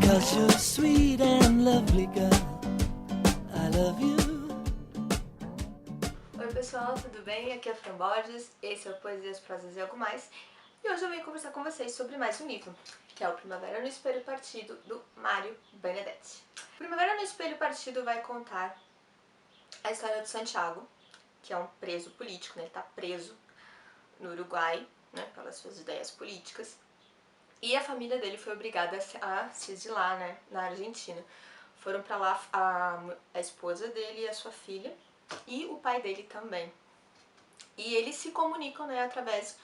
'Cause you're a sweet and lovely girl. I love you. Oi pessoal, tudo bem? Aqui é a Fran Borges, esse é o Poesias, Prosas e Algo Mais. E hoje eu venho conversar com vocês sobre mais um livro, que é o Primavera no Espelho Partido, do Mário Benedetti. Primavera no Espelho Partido vai contar a história de Santiago, que é um preso político, né? Ele está preso no Uruguai, né? Pelas suas ideias políticas. E a família dele foi obrigada a se exilar, né? Na Argentina. Foram para lá a esposa dele e a sua filha, e o pai dele também. E eles se comunicam, né, através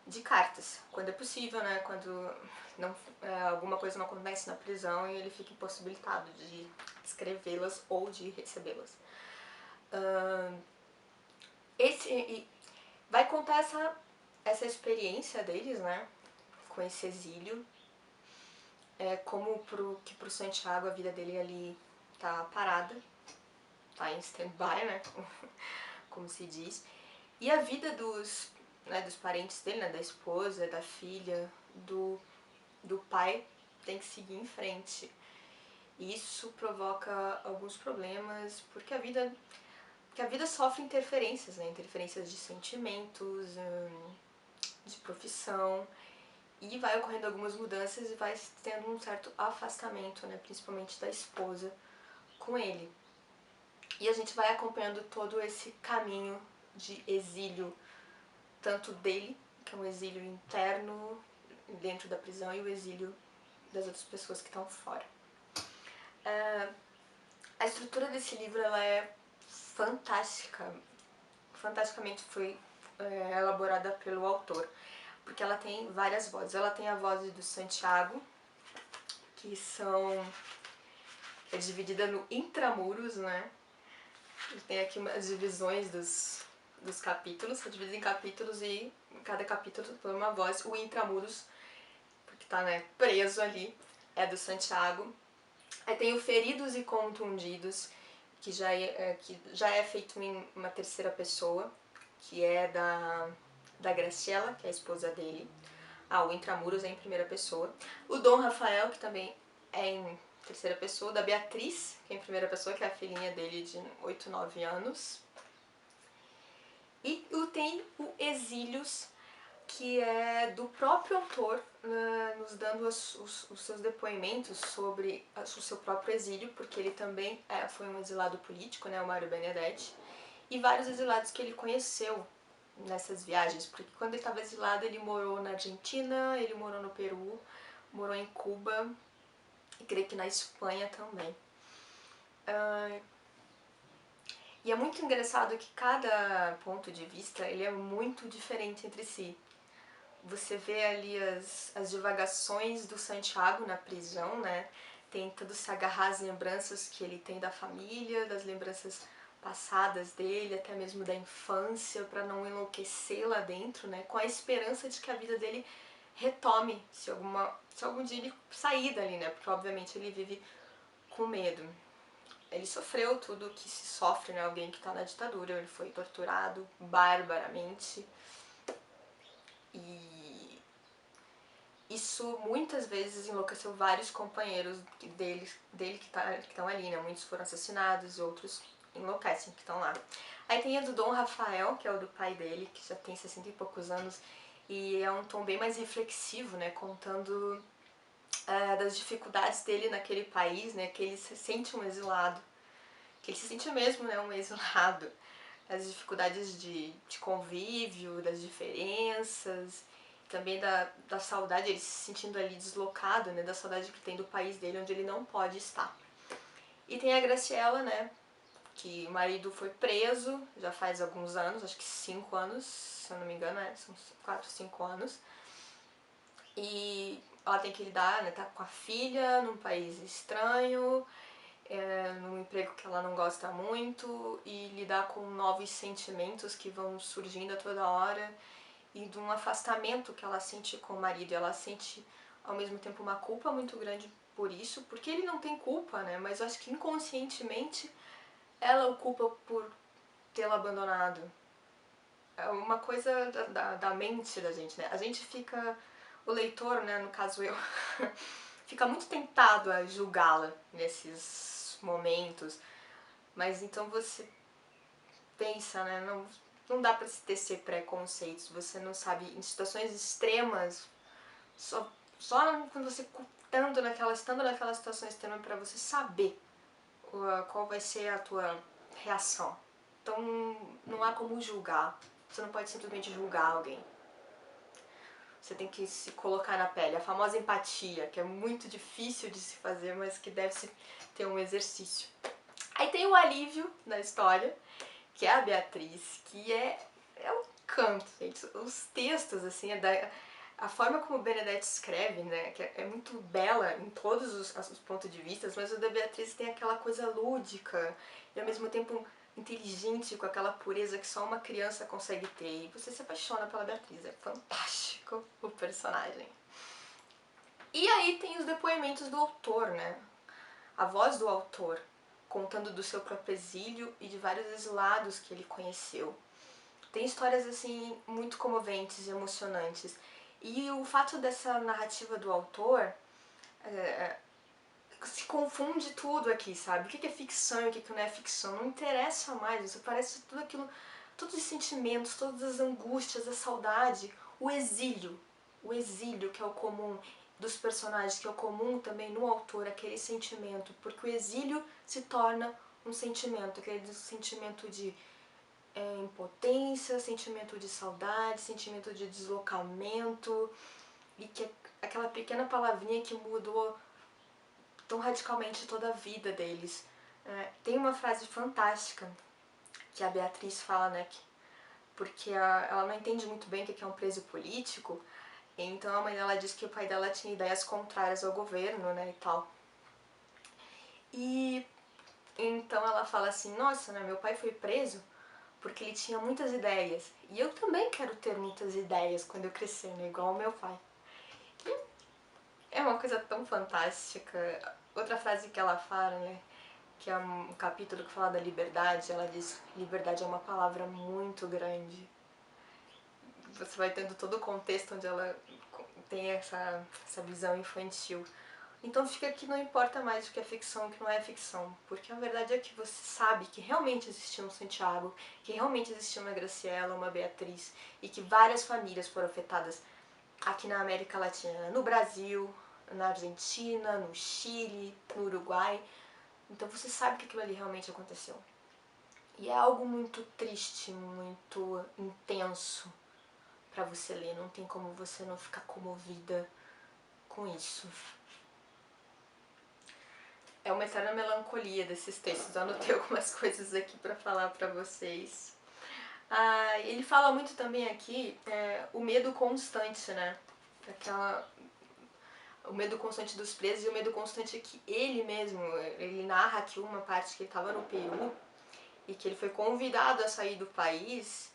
de cartas, quando é possível, né, quando não, alguma coisa não acontece na prisão e ele fica impossibilitado de escrevê-las ou de recebê-las. Vai contar essa experiência deles, né, com esse exílio, como que pro Santiago a vida dele ali tá parada, tá em stand-by, né, como se diz, e a vida dos parentes dele, né, da esposa, da filha, do pai, tem que seguir em frente. E isso provoca alguns problemas, porque a vida sofre interferências, né, interferências de sentimentos, de profissão, e vai ocorrendo algumas mudanças e vai tendo um certo afastamento, né, principalmente da esposa, com ele. E a gente vai acompanhando todo esse caminho de exílio, tanto dele, que é um exílio interno dentro da prisão, e o exílio das outras pessoas que estão fora. A estrutura desse livro ela é fantástica, fantasticamente foi elaborada pelo autor, porque ela tem várias vozes. Ela tem a voz do Santiago, que é dividida no intramuros, né? Tem aqui as divisões dos capítulos, são divididos em capítulos e cada capítulo tem uma voz. O intramuros, porque tá, né, preso ali, é do Santiago. Aí tem o Feridos e Contundidos, que já é feito em uma terceira pessoa, que é da Graciela, que é a esposa dele. O Intramuros é em primeira pessoa. O Dom Rafael, que também é em terceira pessoa. Da Beatriz, que é em primeira pessoa, que é a filhinha dele de 8, 9 anos. E tem o Exílios, que é do próprio autor, nos dando os seus depoimentos sobre o seu próprio exílio, porque ele também foi um exilado político, né, o Mário Benedetti, e vários exilados que ele conheceu nessas viagens, porque quando ele estava exilado ele morou na Argentina, ele morou no Peru, morou em Cuba e creio que na Espanha também. E é muito engraçado que cada ponto de vista ele é muito diferente entre si. Você vê ali as divagações do Santiago na prisão, né? Tentando se agarrar às lembranças que ele tem da família, das lembranças passadas dele, até mesmo da infância, para não enlouquecer lá dentro, né? Com a esperança de que a vida dele retome, se algum dia ele sair dali, né? Porque obviamente ele vive com medo. Ele sofreu tudo o que se sofre, né? Alguém que está na ditadura, ele foi torturado barbaramente. E isso muitas vezes enlouqueceu vários companheiros dele que estão ali, né? Muitos foram assassinados e outros enlouquecem que estão lá. Aí tem a do Dom Rafael, que é o do pai dele, que já tem 60 e poucos anos, e é um tom bem mais reflexivo, né? Contando das dificuldades dele naquele país, né? Que ele se sente um exilado, que ele se sente mesmo, né? Um exilado. As dificuldades de convívio, das diferenças, também da saudade, ele se sentindo ali deslocado, né, da saudade que tem do país dele, onde ele não pode estar. E tem a Graciela, né, que o marido foi preso já faz alguns anos, acho que 5 anos, se eu não me engano, são 4, 5 anos. E ela tem que lidar, né, tá com a filha num país estranho, num emprego que ela não gosta muito, e lidar com novos sentimentos que vão surgindo a toda hora, e de um afastamento que ela sente com o marido. Ela sente ao mesmo tempo uma culpa muito grande por isso, porque ele não tem culpa, né? Mas eu acho que inconscientemente ela o culpa por tê-lo abandonado. É uma coisa da mente da gente, né? A gente fica, o leitor, né, no caso eu, fica muito tentado a julgá-la nesses momentos, mas então você pensa, né, não dá pra se tecer preconceitos, você não sabe, em situações extremas, só quando você estando naquela situação extrema pra você saber qual vai ser a tua reação. Então não há como julgar, você não pode simplesmente julgar alguém. Você tem que se colocar na pele, a famosa empatia, que é muito difícil de se fazer, mas que deve-se ter um exercício. Aí tem o alívio da história, que é a Beatriz, que é um canto, gente. Os textos, assim, a forma como o Benedetti escreve, né, que é muito bela em todos os pontos de vista, mas o da Beatriz tem aquela coisa lúdica e ao mesmo tempo inteligente, com aquela pureza que só uma criança consegue ter. E você se apaixona pela Beatriz, é fantástico o personagem. E aí tem os depoimentos do autor, né? A voz do autor, contando do seu próprio exílio e de vários exilados que ele conheceu. Tem histórias, assim, muito comoventes e emocionantes. E o fato dessa narrativa do autor se confunde tudo aqui, sabe? O que é ficção e o que não é ficção? Não interessa mais, você parece tudo aquilo, todos os sentimentos, todas as angústias, a saudade, o exílio que é o comum dos personagens, que é o comum também no autor, aquele sentimento, porque o exílio se torna um sentimento, aquele sentimento de impotência, sentimento de saudade, sentimento de deslocamento, e que é aquela pequena palavrinha que mudou tão radicalmente toda a vida deles. Tem uma frase fantástica que a Beatriz fala, né, porque ela não entende muito bem o que é um preso político, então a mãe dela diz que o pai dela tinha ideias contrárias ao governo, né, e tal. E então ela fala assim, nossa, né, meu pai foi preso porque ele tinha muitas ideias, e eu também quero ter muitas ideias quando eu crescer, né, igual o meu pai. E é uma coisa tão fantástica. Outra frase que ela fala, né, que é um capítulo que fala da liberdade, ela diz: liberdade é uma palavra muito grande. Você vai tendo todo o contexto onde ela tem essa visão infantil. Então fica que não importa mais o que é ficção e o que não é ficção, porque a verdade é que você sabe que realmente existiu um Santiago, que realmente existiu uma Graciela, uma Beatriz, e que várias famílias foram afetadas aqui na América Latina, no Brasil, na Argentina, no Chile, no Uruguai. Então você sabe que aquilo ali realmente aconteceu. E é algo muito triste, muito intenso pra você ler. Não tem como você não ficar comovida com isso. É uma eterna melancolia desses textos. Eu anotei algumas coisas aqui pra falar pra vocês. Ele fala muito também aqui o medo constante, né? O medo constante dos presos e o medo constante que ele mesmo, ele narra aqui uma parte que ele estava no Peru e que ele foi convidado a sair do país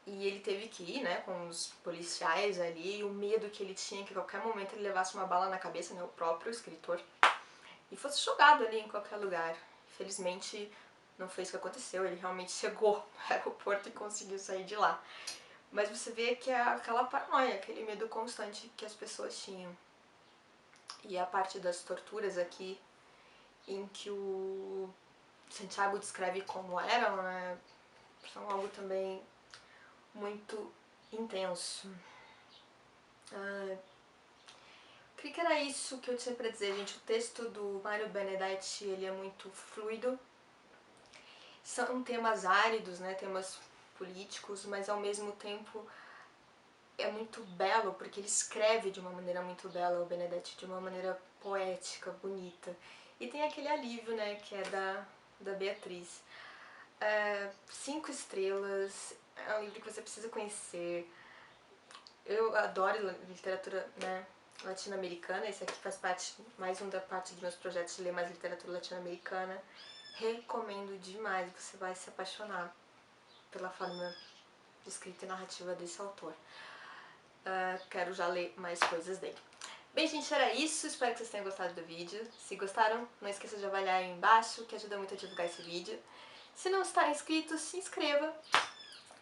e ele teve que ir, né, com os policiais ali, e o medo que ele tinha que a qualquer momento ele levasse uma bala na cabeça, né, o próprio escritor, e fosse jogado ali em qualquer lugar. Felizmente não foi isso que aconteceu, ele realmente chegou no aeroporto e conseguiu sair de lá. Mas você vê que é aquela paranoia, aquele medo constante que as pessoas tinham. E a parte das torturas aqui, em que o Santiago descreve como eram, né, são algo também muito intenso. Creio que era isso que eu tinha pra dizer, gente. O texto do Mário Benedetti, ele é muito fluido. São temas áridos, né, temas políticos, mas ao mesmo tempo é muito belo, porque ele escreve de uma maneira muito bela, o Benedetti, de uma maneira poética, bonita. E tem aquele alívio, né, que é da Beatriz. 5 estrelas, é um livro que você precisa conhecer. Eu adoro literatura, né, latino-americana, esse aqui faz parte, mais um da parte dos meus projetos de ler mais literatura latino-americana. Recomendo demais, você vai se apaixonar pela forma de escrita e narrativa desse autor. Quero já ler mais coisas dele. Bem, gente, era isso. Espero que vocês tenham gostado do vídeo. Se gostaram, não esqueça de avaliar aí embaixo, que ajuda muito a divulgar esse vídeo. Se não está inscrito, se inscreva.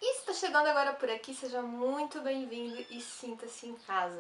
E se está chegando agora por aqui, seja muito bem-vindo e sinta-se em casa.